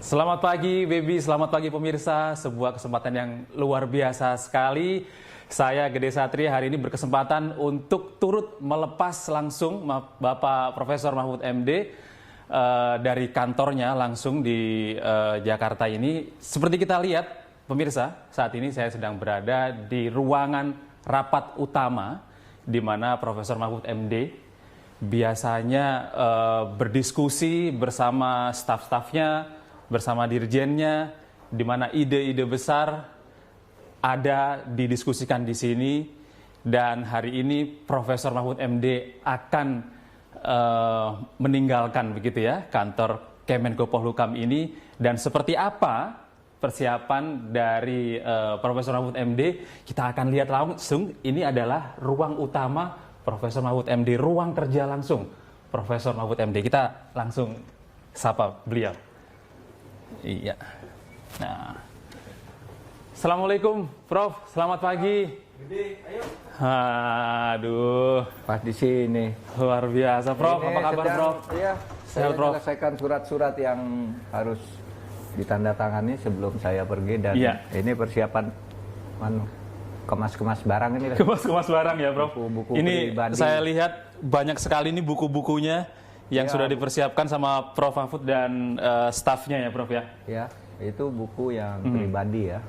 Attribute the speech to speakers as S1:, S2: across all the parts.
S1: Selamat pagi Baby, selamat pagi pemirsa. Sebuah kesempatan yang luar biasa sekali. Saya Gede Satria hari ini berkesempatan untuk turut melepas langsung Bapak Profesor Mahfud MD dari kantornya langsung di Jakarta ini. Seperti kita lihat pemirsa, saat ini saya sedang berada di ruangan rapat utama di mana Profesor Mahfud MD biasanya berdiskusi bersama staf-stafnya, bersama dirjennya, di mana ide-ide besar ada didiskusikan di sini. Dan hari ini Profesor Mahfud MD akan meninggalkan begitu ya kantor Kemenko Polhukam ini. Dan seperti apa persiapan dari Profesor Mahfud MD, kita akan lihat langsung. Ini adalah ruang utama Profesor Mahfud MD, ruang kerja langsung Profesor Mahfud MD. Kita langsung sapa beliau. Iya. Nah, Assalamualaikum, Prof. Selamat pagi.
S2: Gede, ayo.
S1: Aduh,
S2: Pas di sini.
S1: luar biasa, Prof. Apa kabar, Prof?
S2: Iya, saya
S1: Sehat, Prof.
S2: selesaikan surat-surat yang harus ditandatangani sebelum saya pergi dan
S1: Iya.
S2: ini persiapan kemas-kemas barang ini.
S1: Kemas-kemas barang ya, Prof.
S2: Buku-buku
S1: Ini
S2: pribadi.
S1: saya lihat banyak sekali nih buku-bukunya yang
S2: Iya.
S1: sudah dipersiapkan sama Prof. Mahfud dan stafnya ya, Prof ya.
S2: Ya, itu buku yang pribadi ya.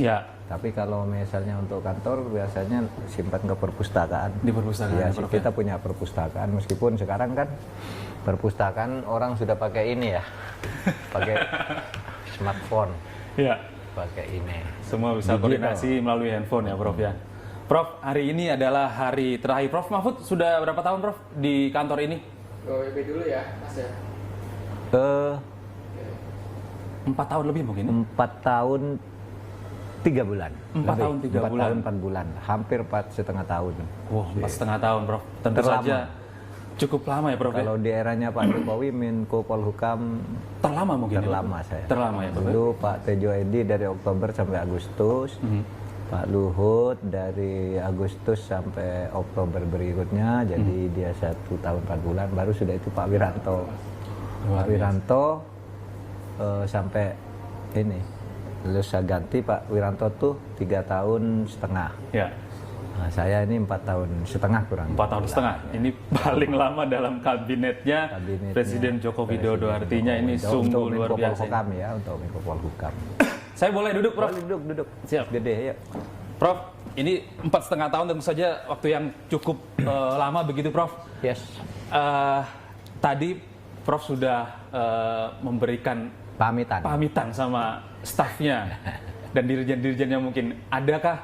S1: Ya,
S2: Tapi kalau misalnya untuk kantor biasanya simpan ke perpustakaan.
S1: di perpustakaan
S2: Ya,
S1: ya, Prof.
S2: kita punya perpustakaan meskipun sekarang kan perpustakaan orang sudah pakai ini ya. Pakai smartphone,
S1: Ya,
S2: pakai ini.
S1: semua bisa
S2: Digital.
S1: koordinasi melalui handphone ya, Prof ya. Prof, hari ini adalah hari terakhir. Prof Mahfud sudah berapa tahun, Prof, di kantor ini?
S3: WB dulu ya, Mas ya.
S1: 4 tahun lebih mungkin.
S2: 4 tahun 3 bulan.
S1: 4 tahun 3
S2: 4
S1: bulan.
S2: tahun 4 bulan, hampir 4,5 tahun.
S1: Wah, 4,5 tahun, Prof. Tentu
S2: Terlama.
S1: saja cukup lama ya, Prof.
S2: Kalau di eranya Pak Jokowi, Menko Polhukam
S1: Terlama mungkin. ya,
S2: terlama
S1: Prof?
S2: saya.
S1: Terlama ya, Prof.
S2: Dulu Pak Tejo Edi dari Oktober sampai Agustus. Pak Luhut dari Agustus sampai Oktober berikutnya. Jadi dia 1 tahun 4 bulan. Baru sudah itu Pak Wiranto.
S1: Luar
S2: Pak Wiranto sampai ini. Lalu saya ganti Pak Wiranto tuh 3 tahun setengah.
S1: Ya,
S2: Nah, saya ini 4 tahun setengah kurang.
S1: 4 tahun setengah. Ini paling lama dalam kabinetnya,
S2: Kabinetnya
S1: Presiden Joko Widodo.
S2: Presiden
S1: Artinya
S2: Joko
S1: ini
S2: Widodo.
S1: sungguh
S2: Untuk
S1: luar
S2: Menko
S1: biasa.
S2: Polhukam ya, untuk Menko Polhukam.
S1: Saya boleh duduk, Prof?
S2: Boleh duduk.
S1: Siap.
S2: Gede ya.
S1: Prof, ini 4,5 tahun tentu saja waktu yang cukup lama begitu, Prof.
S2: Yes.
S1: Tadi Prof sudah memberikan pamitan sama stafnya dan dirjen-dirjennya mungkin. Adakah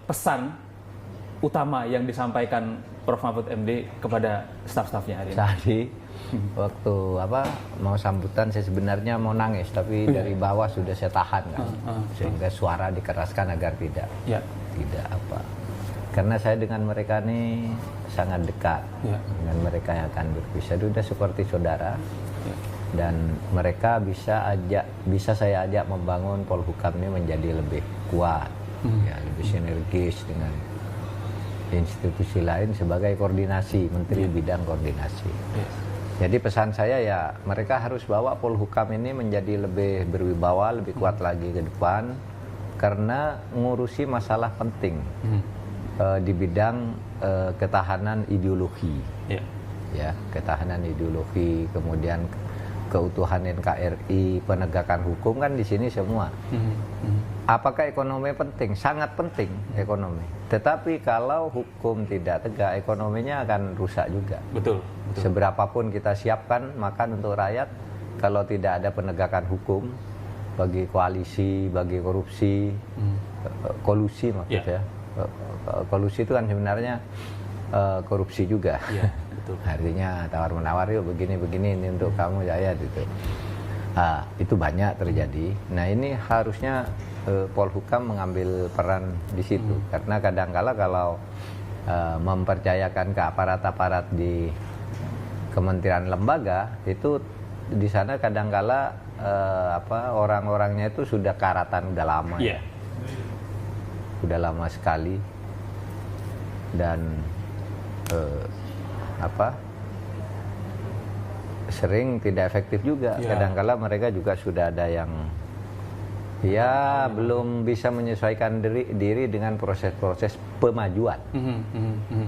S1: pesan utama yang disampaikan Prof Mahfud MD kepada staf-stafnya hari ini?
S2: Tadi waktu mau sambutan saya sebenarnya mau nangis tapi dari bawah sudah saya tahan kan. Sehingga suara dikeraskan agar tidak
S1: Ya,
S2: karena saya dengan mereka ini sangat dekat.
S1: ya,
S2: Dengan mereka yang akan berpisah sudah seperti saudara.
S1: ya.
S2: Dan mereka bisa saya ajak membangun Polhukam ini menjadi lebih kuat, ya, lebih sinergis dengan institusi lain sebagai koordinasi, menteri bidang koordinasi.
S1: Ya.
S2: Jadi pesan saya ya mereka harus bawa Polhukam ini menjadi lebih berwibawa, lebih kuat lagi ke depan karena ngurusi masalah penting di bidang ketahanan ideologi,
S1: Ya.
S2: ya, ketahanan ideologi, kemudian keutuhan NKRI, penegakan hukum kan di sini semua. Apakah ekonomi penting? Sangat penting ekonomi. Tetapi kalau hukum tidak tegak, ekonominya akan rusak juga.
S1: Betul.
S2: Seberapapun kita siapkan makan untuk rakyat, kalau tidak ada penegakan hukum bagi koalisi, bagi korupsi, kolusi maksudnya. Kolusi itu kan sebenarnya korupsi juga.
S1: Ya, betul.
S2: Artinya tawar-menawar, yuk begini-begini ini untuk kamu saya gitu. Itu banyak terjadi. Nah ini harusnya Polhukam mengambil peran di situ. Karena kadang-kala kalau mempercayakan ke aparat-aparat di kementerian lembaga, itu di sana kadang-kala orang-orangnya itu sudah karatan, udah lama.
S1: Iya.
S2: Udah lama sekali. Dan sering tidak efektif juga. Kadang-kala mereka juga sudah ada yang belum bisa menyesuaikan diri dengan proses-proses pemajuan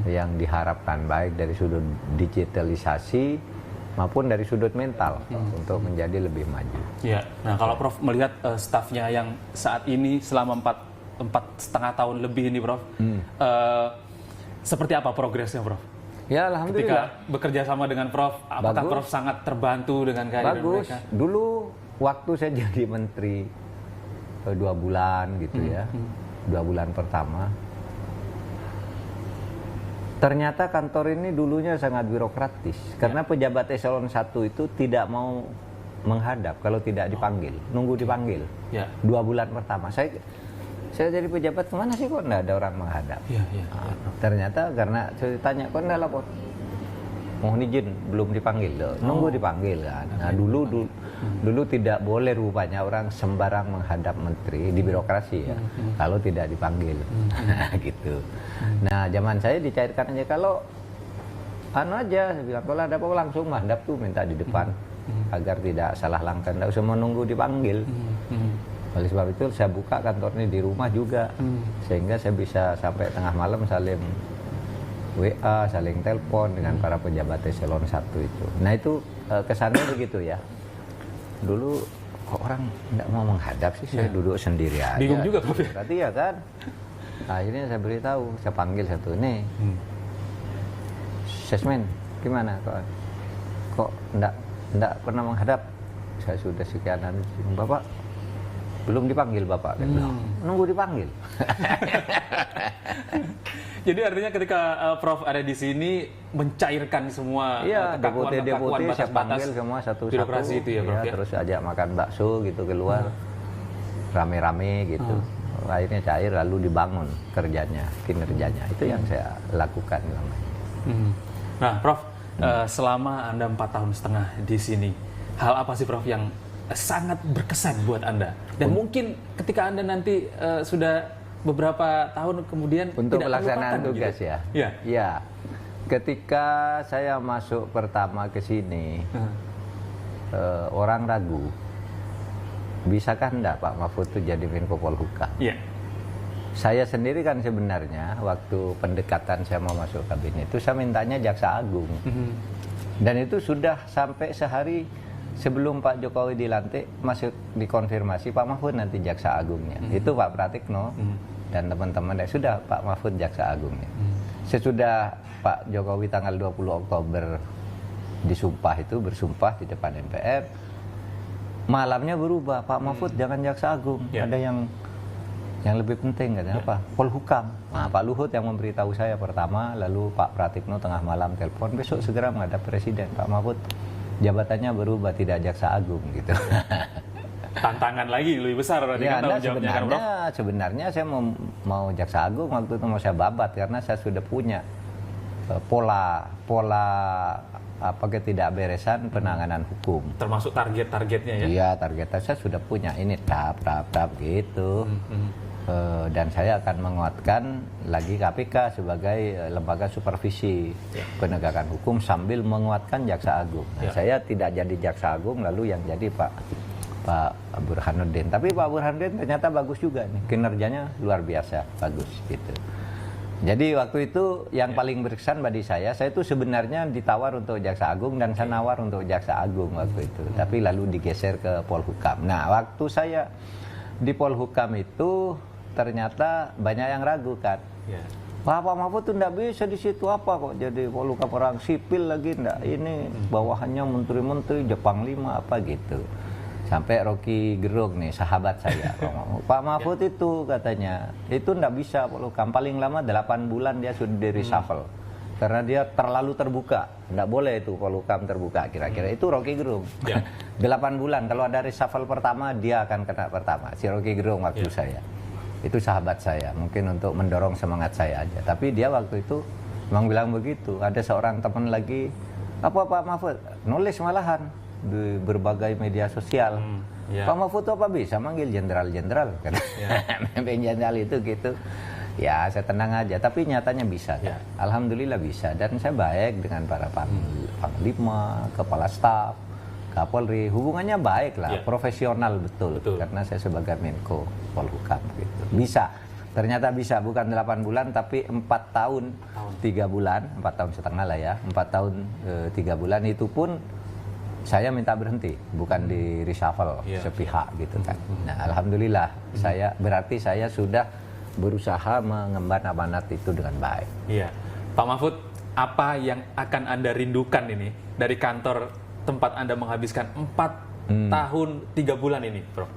S2: yang diharapkan, baik dari sudut digitalisasi maupun dari sudut mental untuk menjadi lebih maju.
S1: Ya. Nah, kalau Prof melihat stafnya yang saat ini selama 4,5 tahun lebih ini, Prof, seperti apa progresnya, Prof?
S2: Ya, alhamdulillah.
S1: Ketika bekerja sama dengan Prof, apakah
S2: Bagus.
S1: Prof sangat terbantu dengan kehadiran
S2: Bagus.
S1: mereka?
S2: Dulu waktu saya jadi menteri 2 bulan gitu ya, 2 bulan pertama, ternyata kantor ini dulunya sangat birokratis karena pejabat eselon 1 itu tidak mau menghadap kalau tidak dipanggil, nunggu dipanggil. 2 bulan pertama saya jadi pejabat, kemana sih kok enggak ada orang menghadap? Ternyata karena saya tanya, kok enggak lapor? Mohon izin, belum dipanggil loh. Nunggu dipanggil kan. Nah, dulu tidak boleh rupanya orang sembarang menghadap menteri di birokrasi ya, kalau tidak dipanggil. Gitu. Nah, zaman saya dicairkan aja, kalau aja, saya bilang kalau ada apa langsung menghadap tuh, minta di depan agar tidak salah langkah, tidak usah menunggu dipanggil. Oleh sebab itu saya buka kantor ini di rumah juga, sehingga saya bisa sampai tengah malam saling WA, saling telepon dengan para pejabat eselon 1 itu. Nah itu kesannya begitu ya. Dulu kok orang tidak mau menghadap sih, saya duduk sendiri aja.
S1: Bingung juga, Prof.
S2: Berarti ya kan. Akhirnya saya beritahu, saya panggil satu, nih Sesmen, gimana kok enggak pernah menghadap? Saya sudah sekian hari, Bapak belum dipanggil, Bapak. Nunggu dipanggil.
S1: Jadi artinya ketika Prof ada di sini mencairkan semua
S2: deputi saya panggil semua satu-satu.
S1: Birokrasi itu ya, Prof.
S2: Terus ajak makan bakso gitu keluar, rame-rame gitu. Akhirnya cair, lalu dibangun kinerjanya. Itu yang saya lakukan.
S1: Nah, Prof, selama Anda 4,5 tahun di sini, hal apa sih, Prof, yang sangat berkesan buat Anda? Dan mungkin ketika Anda nanti sudah beberapa tahun kemudian
S2: untuk
S1: tidak
S2: pelaksanaan
S1: terlupakan,
S2: tugas
S1: gitu?
S2: ya. Ya. Ketika saya masuk pertama ke sini, orang ragu, bisakah enggak Pak Mahfud itu jadi Menko Polhukam? Saya sendiri kan sebenarnya waktu pendekatan saya mau masuk kabinet itu saya mintanya Jaksa Agung. Dan itu sudah sampai sehari sebelum Pak Jokowi dilantik masuk dikonfirmasi Pak Mahfud nanti Jaksa Agungnya. Itu Pak Pratikno dan teman-teman, sudah Pak Mahfud Jaksa Agungnya. Sesudah Pak Jokowi tanggal 20 Oktober bersumpah di depan MPR, malamnya berubah, Pak Mahfud jangan Jaksa Agung, ada yang lebih penting, katanya apa? Polhukam. Nah, Pak Luhut yang memberitahu saya pertama, lalu Pak Pratikno tengah malam telepon, besok segera menghadap Presiden, Pak Mahfud jabatannya berubah, tidak Jaksa Agung gitu.
S1: Tantangan lagi lebih besar
S2: ya,
S1: kan jawabnya kan, Prof?
S2: Sebenarnya saya mau Jaksa Agung waktu itu mau saya babat karena saya sudah punya pola ketidakberesan penanganan hukum.
S1: Termasuk target-targetnya ya?
S2: Iya, targetnya saya sudah punya, ini tahap gitu. Dan saya akan menguatkan lagi KPK sebagai lembaga supervisi penegakan hukum sambil menguatkan Jaksa Agung. Nah, saya tidak jadi Jaksa Agung, lalu yang jadi Pak Burhanuddin. Tapi Pak Burhanuddin ternyata bagus juga nih, kinerjanya luar biasa bagus gitu. Jadi waktu itu yang paling berkesan bagi saya itu sebenarnya ditawar untuk Jaksa Agung dan saya nawar untuk Jaksa Agung waktu itu. Tapi lalu digeser ke Polhukam. Nah, waktu saya di Polhukam itu ternyata banyak yang ragu kan. Pak Mahfud tuh enggak bisa di situ, apa kok jadi Polhukam, orang sipil lagi enggak. Ini bawahannya menteri-menteri, Jepang 5 apa gitu. Sampai Rocky Gerung nih, sahabat saya, Pak Mahfud itu katanya, itu enggak bisa Polhukam, paling lama 8 bulan dia sudah di reshuffle. Karena dia terlalu terbuka, enggak boleh itu Polhukam terbuka kira-kira. Itu Rocky Gerung. 8 bulan, kalau ada reshuffle pertama, dia akan kena pertama. Si Rocky Gerung waktu saya. Itu sahabat saya, mungkin untuk mendorong semangat saya aja. Tapi dia waktu itu memang bilang begitu. Ada seorang teman lagi, apa Pak Mahfud? Nulis malahan di berbagai media sosial. Pak Mahfud apa bisa manggil jenderal-jenderal kan? Pemimpin jenderal itu gitu. Ya, saya tenang aja, tapi nyatanya bisa.
S1: Ya.
S2: Alhamdulillah bisa, dan saya baik dengan para panglima, kepala staf, Kapolri, hubungannya baik lah,
S1: Ya.
S2: profesional betul, karena saya sebagai Menko Polhukam gitu. Bisa, ternyata bisa, bukan 8 bulan, tapi 4 tahun 3 bulan, 4 tahun setengah lah ya, 4 tahun 3 bulan, itu pun saya minta berhenti, bukan di reshuffle sepihak gitu kan. Nah, alhamdulillah, berarti saya sudah berusaha mengemban amanat itu dengan baik.
S1: Iya, Pak Mahfud, apa yang akan Anda rindukan ini dari kantor tempat Anda menghabiskan 4 tahun 3 bulan ini, Prof?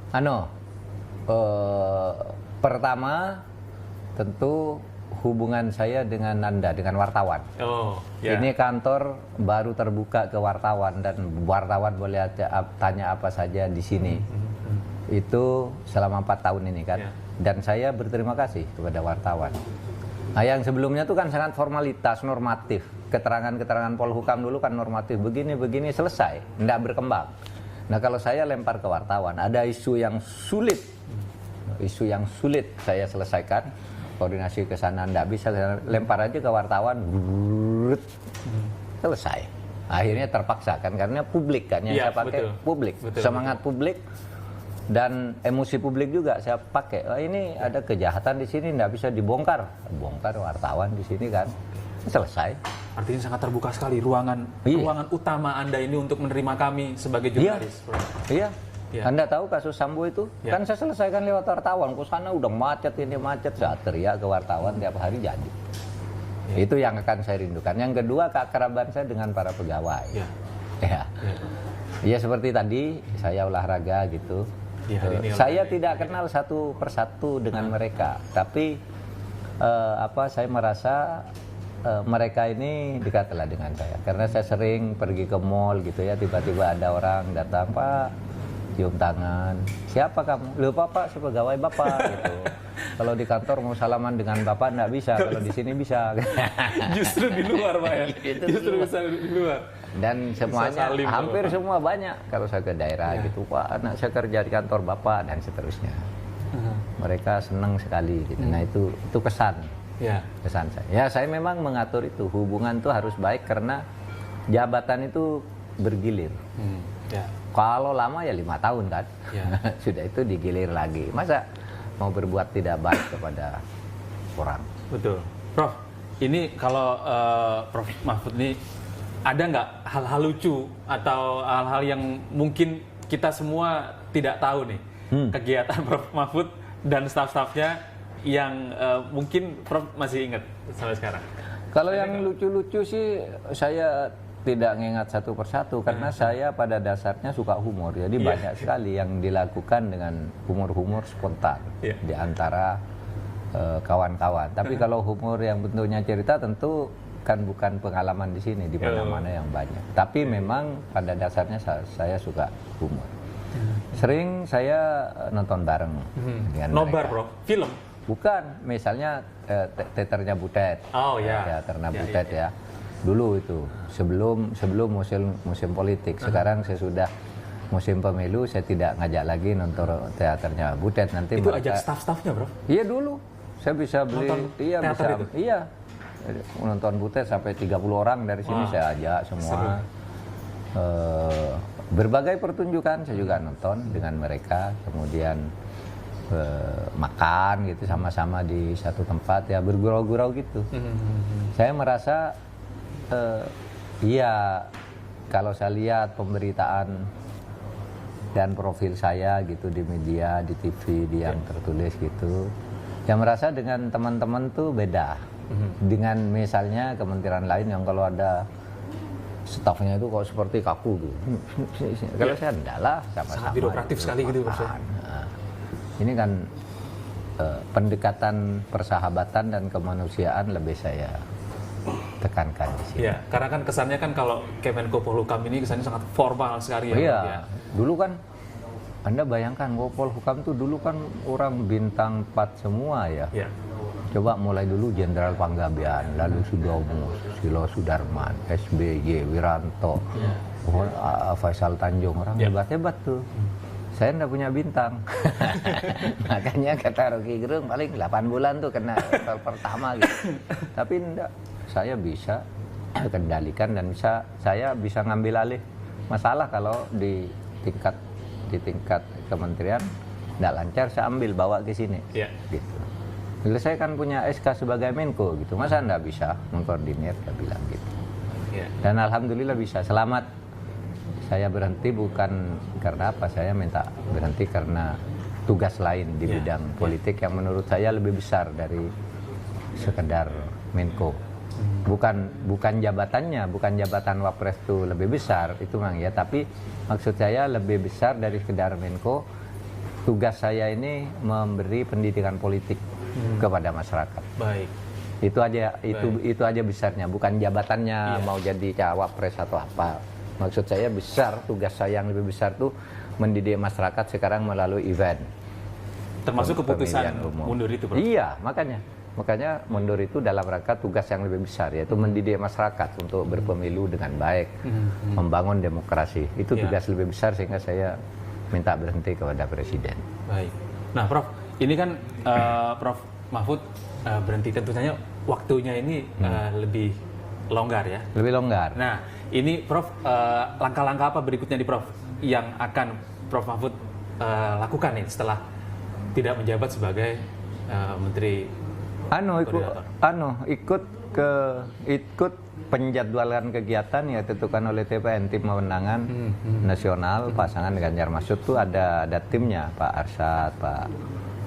S2: Pertama, tentu hubungan saya dengan Anda, dengan wartawan. Ini kantor baru terbuka ke wartawan, dan wartawan boleh tanya apa saja di sini. Itu selama 4 tahun ini kan. Dan saya berterima kasih kepada wartawan. Nah, yang sebelumnya itu kan sangat formalitas, normatif. Keterangan-keterangan Polhukam dulu kan normatif, begini-begini, selesai, tidak berkembang. Nah, kalau saya lempar ke wartawan, ada isu yang sulit saya selesaikan, koordinasi ke sana tidak bisa, lempar aja ke wartawan, selesai. Akhirnya terpaksa kan, karena publik kan yang saya pakai, publik, semangat publik. Dan emosi publik juga saya pakai. Ini ada kejahatan di sini, tidak bisa dibongkar. Bongkar wartawan di sini kan, selesai.
S1: Artinya sangat terbuka sekali ruangan utama Anda ini untuk menerima kami sebagai jurnalis.
S2: Iya. Anda tahu kasus Sambo itu? Kan saya selesaikan lewat wartawan. Ke sana udah macet, ini macet. Saya teriak ke wartawan tiap hari jadi. Itu yang akan saya rindukan. Yang kedua, keakraban saya dengan para pegawai. Ya, seperti tadi saya olahraga gitu. Saya tidak kenal satu persatu dengan mereka, tapi saya merasa mereka ini dekatlah dengan saya, karena saya sering pergi ke mall gitu ya, tiba-tiba ada orang datang, Pak, cium tangan, siapa kamu? Loh, Bapak, saya pegawai Bapak gitu. Kalau di kantor mau salaman dengan Bapak nggak bisa, kalau di sini bisa.
S1: Justru di luar, Pak ya. Justru bisa di luar.
S2: Dan semuanya, hampir semua banyak. Kalau saya ke daerah gitu, Pak, anak saya kerja di kantor Bapak, dan seterusnya. Mereka senang sekali gitu. Nah, itu kesan saya. Ya, saya memang mengatur itu. Hubungan itu harus baik, karena jabatan itu bergilir. Kalau lama ya 5 tahun kan. Sudah itu digilir lagi. Masa mau berbuat tidak baik kepada orang?
S1: Betul. Prof, ini kalau Prof Mahfud ini ada nggak hal-hal lucu atau hal-hal yang mungkin kita semua tidak tahu nih, kegiatan Prof Mahfud dan staf-stafnya yang mungkin Prof masih ingat sampai sekarang?
S2: Kalau yang lucu-lucu sih saya tidak mengingat satu persatu, karena saya pada dasarnya suka humor. Jadi banyak sekali yang dilakukan dengan humor-humor spontan di antara kawan-kawan. Tapi kalau humor yang bentuknya cerita, tentu kan bukan pengalaman di sini, di mana-mana yang banyak. Tapi memang pada dasarnya saya suka humor. Sering saya nonton bareng dengan
S1: Nobar,
S2: mereka.
S1: Bro? Film?
S2: Bukan, misalnya teaternya Butet. Teaternya Butet ya. Dulu itu, sebelum musim politik. Sekarang saya sudah musim pemilu, saya tidak ngajak lagi nonton teaternya Butet. Nanti
S1: itu ajak staff-staffnya, Bro?
S2: Iya, dulu. Saya bisa beli,
S1: nonton
S2: nonton Butet sampai 30 orang dari sini saya ajak semua. Berbagai pertunjukan saya juga nonton dengan mereka, kemudian makan gitu sama-sama di satu tempat ya, bergurau-gurau gitu. Saya merasa kalau saya lihat pemberitaan dan profil saya gitu di media, di TV, di yang tertulis gitu, saya merasa dengan teman-teman tuh beda. Dengan misalnya kementerian lain yang kalau ada stafnya itu kok seperti kaku gitu. Kalau saya enggak lah, sama-sama.
S1: Sangat birokratif gitu, sekali gitu, Prof.
S2: Ini kan pendekatan persahabatan dan kemanusiaan lebih saya tekankan di sini.
S1: Iya, karena kan kesannya kan kalau Kemenko Polhukam ini kesannya sangat formal sekali ya.
S2: Iya, dulu kan Anda bayangkan Polhukam tuh dulu kan orang bintang 4 semua ya. Coba mulai dulu Jenderal Panggabean, lalu Sudomo, Susilo Sudarman, SBY, Wiranto, Faisal Tanjung, orang hebat-hebat tuh. saya enggak punya bintang. Makanya kata Rocky Gerung paling 8 bulan tuh kena level pertama gitu. Tapi enggak, saya bisa kendalikan dan saya bisa ngambil alih masalah kalau di tingkat kementerian enggak lancar, saya ambil bawa ke sini.
S1: Yeah.
S2: Gitu. Jadi saya kan punya SK sebagai Menko gitu. Masa enggak bisa mengkoordinir, saya bilang gitu.
S1: Yeah.
S2: Dan alhamdulillah bisa. Selamat. Saya berhenti bukan karena apa, saya minta berhenti karena tugas lain di bidang politik yang menurut saya lebih besar dari sekedar Menko. Bukan jabatannya, bukan jabatan Wapres itu lebih besar, itu memang ya, tapi maksud saya lebih besar dari sekedar Menko. Tugas saya ini memberi pendidikan politik kepada masyarakat.
S1: Baik.
S2: Itu aja besarnya, bukan jabatannya mau jadi cawapres atau apa. Maksud saya besar, tugas saya yang lebih besar tuh mendidik masyarakat sekarang melalui event.
S1: Termasuk keputusan mundur itu, Prof?
S2: Iya, makanya mundur itu dalam rangka tugas yang lebih besar, yaitu mendidik masyarakat untuk berpemilu dengan baik, membangun demokrasi. Itu tugas lebih besar sehingga saya minta berhenti kepada Presiden.
S1: Baik. Nah, Prof, ini kan Prof Mahfud berhenti, tentu saja waktunya ini lebih longgar ya.
S2: Lebih longgar.
S1: Nah, ini Prof, langkah-langkah apa berikutnya di Prof yang akan Prof Mahfud lakukan nih setelah tidak menjabat sebagai Menteri
S2: ikut penjadwalan kegiatan yang ditentukan oleh TPN, tim pemenangan nasional pasangan Ganjar Mahfud itu ada timnya, Pak Arsyad, Pak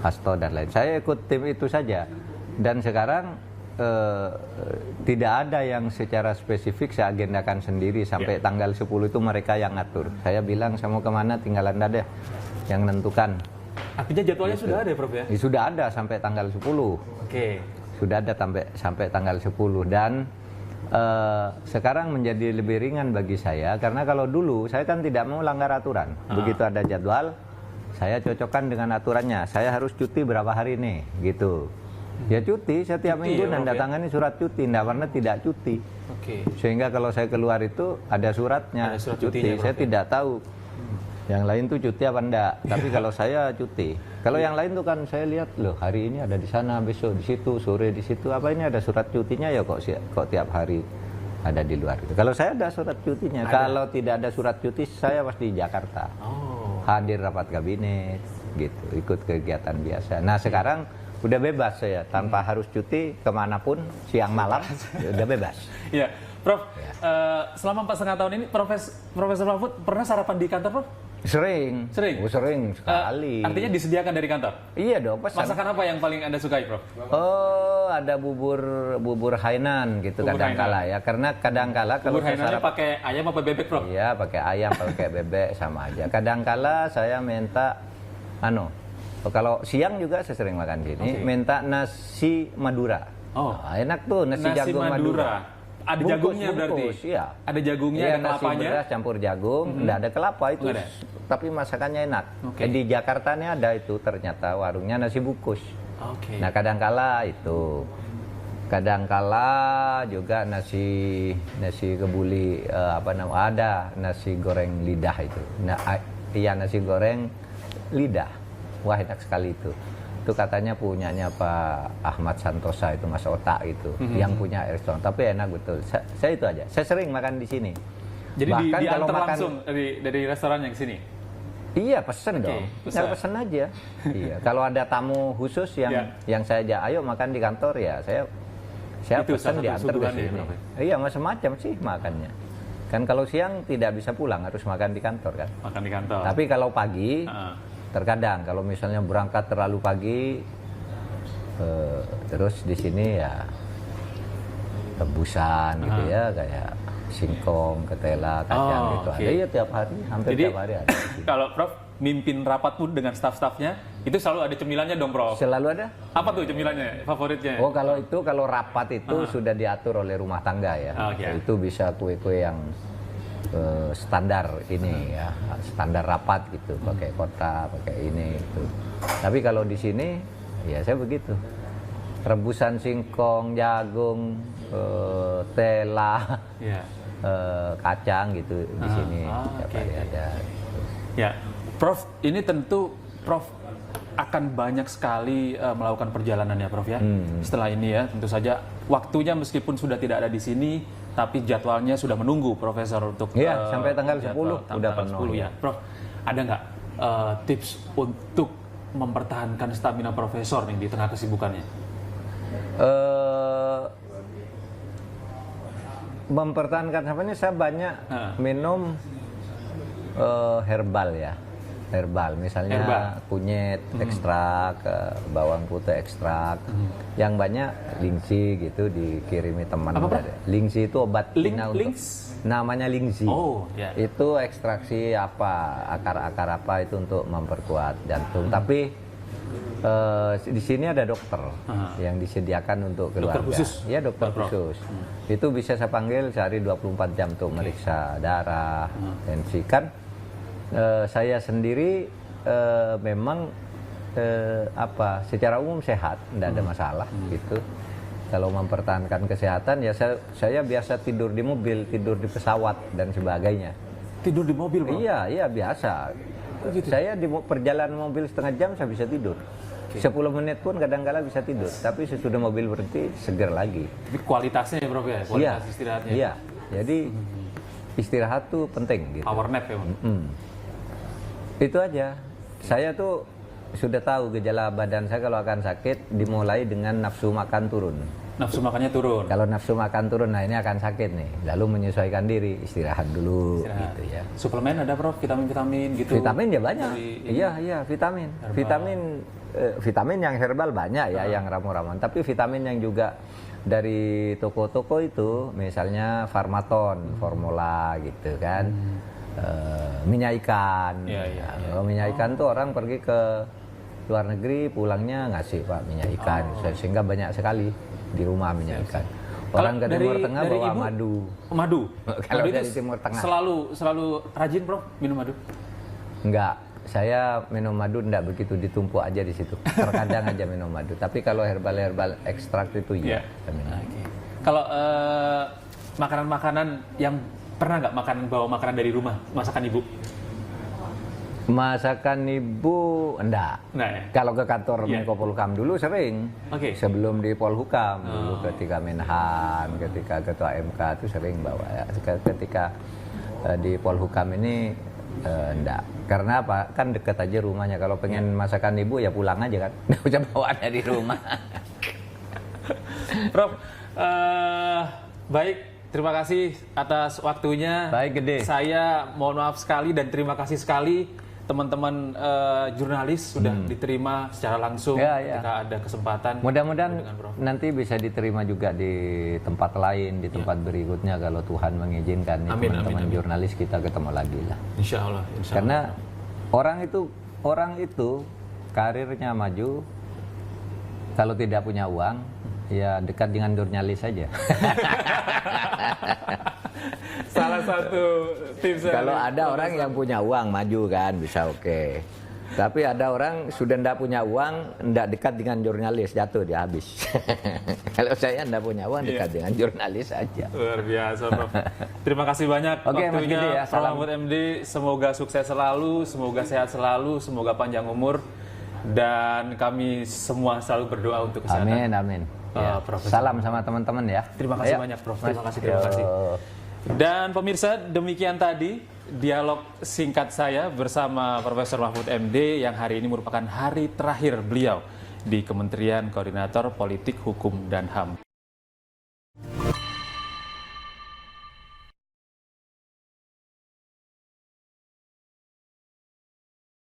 S2: Hasto dan lain. Saya ikut tim itu saja. Dan sekarang tidak ada yang secara spesifik saya agendakan sendiri sampai tanggal 10 itu mereka yang ngatur. Saya bilang saya mau kemana tinggal Anda deh yang menentukan.
S1: Artinya jadwalnya sudah ada ya, Prof ya?
S2: Sudah ada sampai tanggal 10.
S1: Oke.
S2: Sudah ada sampai tanggal 10 dan sekarang menjadi lebih ringan bagi saya karena kalau dulu saya kan tidak mau langgar aturan. Begitu ada jadwal, saya cocokkan dengan aturannya. Saya harus cuti berapa hari nih, gitu. Ya cuti, setiap minggu nanda tangani surat cuti, tidak pernah tidak cuti.
S1: Oke.
S2: Sehingga kalau saya keluar itu ada suratnya,
S1: ada surat
S2: cuti.
S1: Cutinya,
S2: saya tidak tahu yang lain tuh cuti apa enggak. Tapi kalau saya cuti. Kalau yang lain tuh kan saya lihat loh hari ini ada di sana, besok di situ, sore di situ. Apa ini ada surat cutinya ya kok tiap hari ada di luar itu. Kalau saya ada surat cutinya. Kalau tidak ada surat cuti saya pasti di Jakarta. Hadir rapat kabinet gitu, ikut kegiatan biasa. Nah sekarang udah bebas saya, tanpa harus cuti kemanapun, siang malam, udah bebas.
S1: Ya, Prof, selama 4,5 tahun ini, Profesor Mahfud pernah sarapan di kantor, Prof?
S2: Sering.
S1: Sering?
S2: Sering sekali.
S1: Artinya disediakan dari kantor?
S2: Iya dong, pesan.
S1: Masakan apa yang paling Anda sukai, Prof?
S2: Oh, ada bubur Hainan gitu kadangkala ya. Karena kadangkala kalau
S1: bubur Hainannya pakai ayam apa bebek, Prof?
S2: Iya, pakai ayam, pakai bebek sama aja. Kadangkala saya minta kalau siang juga saya sering makan gini, minta nasi Madura. Nah, enak tuh nasi jagung Madura.
S1: Ada jagungnya berarti?
S2: Iya.
S1: Ada jagungnya, ada kelapanya?
S2: Nasi beras campur jagung, enggak ada kelapa itu. Tapi masakannya enak. Di Jakarta ini ada itu ternyata warungnya nasi bungkus. Nah kadangkala itu. Kadangkala juga nasi kebuli ada nasi goreng lidah itu. Iya nasi goreng lidah. Wah enak sekali itu. Itu katanya punyanya Pak Ahmad Santosa itu Mas Otak itu yang punya restoran. Tapi enak betul. Saya itu aja. Saya sering makan di sini.
S1: Jadi diantar langsung dari restoran yang sini?
S2: Iya pesen dong. Tinggal pesen aja. Iya. Kalau ada tamu khusus yang saya ajak ayo makan di kantor ya saya pesen diantar ke sini. Iya macam-macam sih makannya. Kan kalau siang tidak bisa pulang harus makan di kantor kan.
S1: Makan di kantor.
S2: Tapi kalau pagi terkadang kalau misalnya berangkat terlalu pagi terus di sini ya rebusan gitu ya kayak singkong, ketela, kacang gitu. Ada ya tiap hari, hampir tiap hari ada.
S1: Kalau Prof mimpin rapat pun dengan staf-stafnya itu selalu ada cemilannya dong, Prof?
S2: Selalu ada.
S1: Apa tuh cemilannya, favoritnya?
S2: Oh kalau rapat itu sudah diatur oleh rumah tangga ya. Itu bisa kue-kue yang standar ini ya, standar rapat gitu, pakai kotak, pakai ini itu. Tapi kalau di sini ya saya begitu. Rebusan singkong, jagung, tela, kacang gitu di sini tiap hari ada.
S1: Ya, Prof, ini tentu Prof akan banyak sekali melakukan perjalanan ya Prof ya. Setelah ini ya, tentu saja waktunya meskipun sudah tidak ada di sini, tapi jadwalnya sudah menunggu Profesor untuk
S2: Iya, sampai tanggal 10
S1: jadwal
S2: udah
S1: tanggal
S2: penuh
S1: 10 ya. Prof, ada nggak tips untuk mempertahankan stamina Profesor nih di tengah kesibukannya?
S2: Mempertahankan apa ini, saya banyak minum herbal ya. Herbal, misalnya kunyit ekstrak, bawang putih ekstrak. Yang banyak lingsi gitu dikirimi teman. Lingsi itu obat namanya lingsi.
S1: Oh, ya.
S2: Itu ekstraksi apa, akar-akar apa itu untuk memperkuat jantung. Tapi di sini ada dokter yang disediakan untuk keluarga.
S1: Dokter khusus?
S2: Ya, dokter khusus. Itu bisa saya panggil sehari 24 jam untuk meriksa darah, tensi. Kan saya sendiri memang secara umum sehat, tidak ada masalah gitu. Kalau mempertahankan kesehatan ya saya biasa tidur di mobil, tidur di pesawat dan sebagainya.
S1: Tidur di mobil, Bro?
S2: Iya biasa.
S1: Gitu.
S2: Saya di perjalanan mobil setengah jam saya bisa tidur. 10 menit pun kadang-kala bisa tidur, tapi sesudah mobil berhenti seger lagi.
S1: Tapi kualitasnya ya Prof ya, kualitas istirahatnya.
S2: Iya, jadi istirahat tuh penting gitu.
S1: Power nap ya Bang?
S2: Itu aja. Saya tuh sudah tahu gejala badan saya kalau akan sakit dimulai dengan nafsu makan turun.
S1: Nafsu makannya turun.
S2: Kalau nafsu makan turun, nah ini akan sakit nih. Lalu menyesuaikan diri, istirahat dulu gitu ya.
S1: Suplemen ada Prof, vitamin-vitamin gitu.
S2: Vitamin ya banyak. Iya, vitamin. Vitamin yang herbal banyak ya, yang ramu-ramuan. Tapi vitamin yang juga dari toko-toko itu, misalnya Farmaton, Formula gitu kan. Minyak ikan. Kalau minyak ikan tuh orang pergi ke luar negeri pulangnya ngasih Pak minyak ikan, sehingga banyak sekali di rumah minyak ikan. Orang ke Timur Tengah bawa
S1: ibu,
S2: madu.
S1: Madu.
S2: Kalau
S1: madu
S2: dari Timur Tengah.
S1: Selalu rajin Prof minum madu?
S2: Enggak, saya minum madu enggak begitu ditumpuk aja di situ. Terkadang aja minum madu. Tapi kalau herbal ekstrak itu iya.
S1: Kalau makanan-makanan yang pernah nggak bawa makanan dari rumah, masakan ibu?
S2: Masakan ibu enggak.
S1: Nah, ya?
S2: Kalau ke kantor Menko Polhukam dulu sering. Sebelum di Polhukam dulu ketika Menhan, ketika ketua MK itu sering bawa. Ya. Ketika di Polhukam ini enggak. Karena apa? Kan deket aja rumahnya. Kalau pengen masakan ibu ya pulang aja kan. Nggak usah bawa dari rumah.
S1: Prof, baik. Terima kasih atas waktunya.
S2: Baik, Gede.
S1: Saya mohon maaf sekali dan terima kasih sekali teman-teman jurnalis sudah diterima secara langsung ketika ada kesempatan.
S2: Mudah-mudahan nanti bisa diterima juga di tempat lain, di tempat berikutnya kalau Tuhan mengizinkan. Teman-teman jurnalis kita ketemu lagi lah.
S1: Insya Allah.
S2: Karena orang itu karirnya maju kalau tidak punya uang, ya dekat dengan jurnalis saja.
S1: Salah satu tips.
S2: Kalau ada orang yang punya uang maju kan bisa oke. Tapi ada orang sudah tidak punya uang, tidak dekat dengan jurnalis, jatuh dia habis. Kalau saya tidak punya uang, dekat dengan jurnalis saja.
S1: Luar biasa Prof. Terima kasih banyak waktunya
S2: ya,
S1: Prof. Mahfud MD. Semoga sukses selalu, semoga sehat selalu, semoga panjang umur. Dan kami semua selalu berdoa untuk kesehatan.
S2: Amin. Ya. Salam sama teman-teman ya.
S1: Terima kasih banyak Prof. Terima kasih. Dan pemirsa, demikian tadi dialog singkat saya bersama Profesor Mahfud MD yang hari ini merupakan hari terakhir beliau di Kementerian Koordinator Politik Hukum dan HAM.